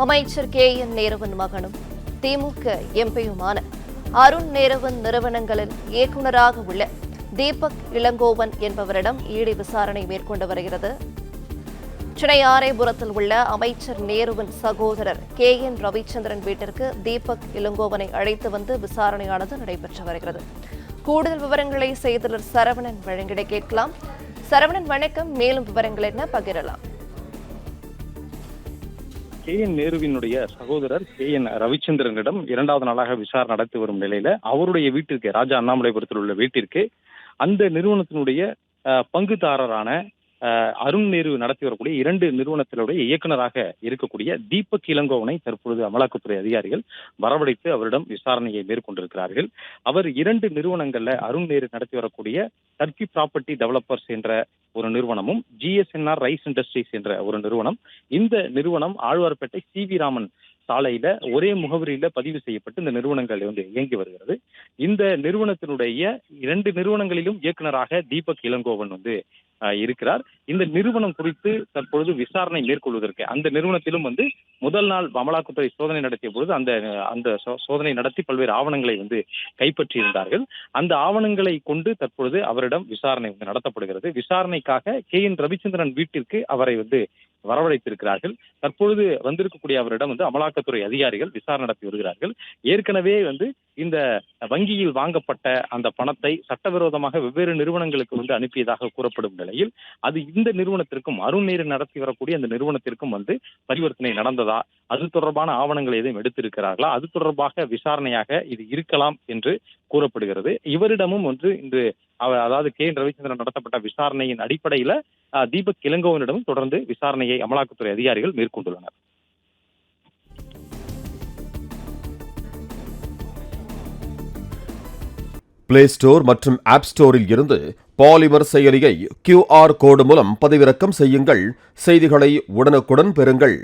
அமைச்சர் KN நேருவின் மகனும் திமுக எம்பியுமான அருண் நேருவின் நிறுவனங்களில் இயக்குநராக உள்ள தீபக் இளங்கோவன் என்பவரிடம் ED விசாரணை மேற்கொண்டு வருகிறது. சென்னை ஆரைபுரத்தில் உள்ள அமைச்சர் நேருவின் சகோதரர் KN ரவிச்சந்திரன் வீட்டிற்கு தீபக் இளங்கோவனை அழைத்து வந்து விசாரணையானது நடைபெற்று வருகிறது. கூடுதல் விவரங்களை செய்தியாளர் சரவணன் வழங்கிட கேட்கலாம். சரவணன் வணக்கம். மேலும் விவரங்கள் என்ன பகிரலாம்? KN நேருவினுடைய சகோதரர் KN ரவிச்சந்திரனிடம் இரண்டாவது நாளாக விசாரணை நடத்தி வரும் நிலையில அவருடைய வீட்டிற்கு, ராஜா அண்ணாமலைபுரத்தில் உள்ள வீட்டிற்கு அந்த நிறுவனத்தினுடைய பங்குதாரரான அருண் நேரு நடத்தி வரக்கூடிய 2 நிறுவனத்தினுடைய இயக்குநராக இருக்கக்கூடிய தீபக் இளங்கோவனை தற்பொழுது அமலாக்கத்துறை அதிகாரிகள் வரவழைத்து அவரிடம் விசாரணையை மேற்கொண்டிருக்கிறார்கள். அவர் 2 நிறுவனங்கள்ல அருண் நேரு நடத்தி வரக்கூடிய டர்க்கி ப்ராப்பர்ட்டி டெவலப்பர்ஸ் என்ற ஒரு நிறுவனமும் GSNR ரைஸ் இண்டஸ்ட்ரீஸ் என்ற ஒரு நிறுவனம். இந்த நிறுவனம் ஆழ்வார்பேட்டை CV ராமன் சாலையில ஒரே முகவரியில பதிவு செய்யப்பட்டு இந்த நிறுவனங்கள் இயங்கி வருகிறது. இந்த நிறுவனத்தினுடைய 2 நிறுவனங்களிலும் இயக்குநராக தீபக் இளங்கோவன் இருக்கிறார். இந்த நிறுவனம் குறித்து தற்பொழுது விசாரணை மேற்கொள்வதற்கு அந்த நிறுவனத்திலும் முதல் நாள் அமலாக்கத்துறை சோதனை நடத்திய பொழுது அந்த சோதனை நடத்தி பல்வேறு ஆவணங்களை கைப்பற்றியிருந்தார்கள். அந்த ஆவணங்களை கொண்டு தற்பொழுது அவரிடம் விசாரணை நடத்தப்படுகிறது. விசாரணைக்காக KN ரவிச்சந்திரன் வீட்டிற்கு அவரை வரவழைத்திருக்கிறார்கள். தற்பொழுது வந்திருக்கக்கூடிய அவரிடம் அமலாக்கத்துறை அதிகாரிகள் விசாரணை நடத்தி வருகிறார்கள். ஏற்கனவே இந்த வங்கியில் வாங்கப்பட்ட அந்த பணத்தை சட்டவிரோதமாக வெவ்வேறு நிறுவனங்களுக்கு அனுப்பியதாக கூறப்படும் நிலையில் அது இந்த நிறுவனத்திற்கும் அருண் நேரு நடத்தி வரக்கூடிய அந்த நிறுவனத்திற்கும் பரிவர்த்தனை நடந்ததா, அது தொடர்பான ஆவணங்கள் எதுவும் எடுத்திருக்கிறார்களா, அது தொடர்பாக விசாரணையாக இது இருக்கலாம் என்று கூறப்படுகிறது. இவரிடமும் இன்று அதாவது KN ரவிச்சந்திரன் நடத்தப்பட்ட விசாரணையின் அடிப்படையில தீபக் இளங்கோவனிடமும் தொடர்ந்து விசாரணையை அமலாக்கத்துறை அதிகாரிகள் மேற்கொண்டுள்ளனர். பிளே ஸ்டோர் மற்றும் ஆப் ஸ்டோரில் இருந்து பாலிமர் செயலியை QR கோடு மூலம் பதிவிறக்கம் செய்யுங்கள். செய்திகளை உடனுக்குடன் பெறுங்கள்.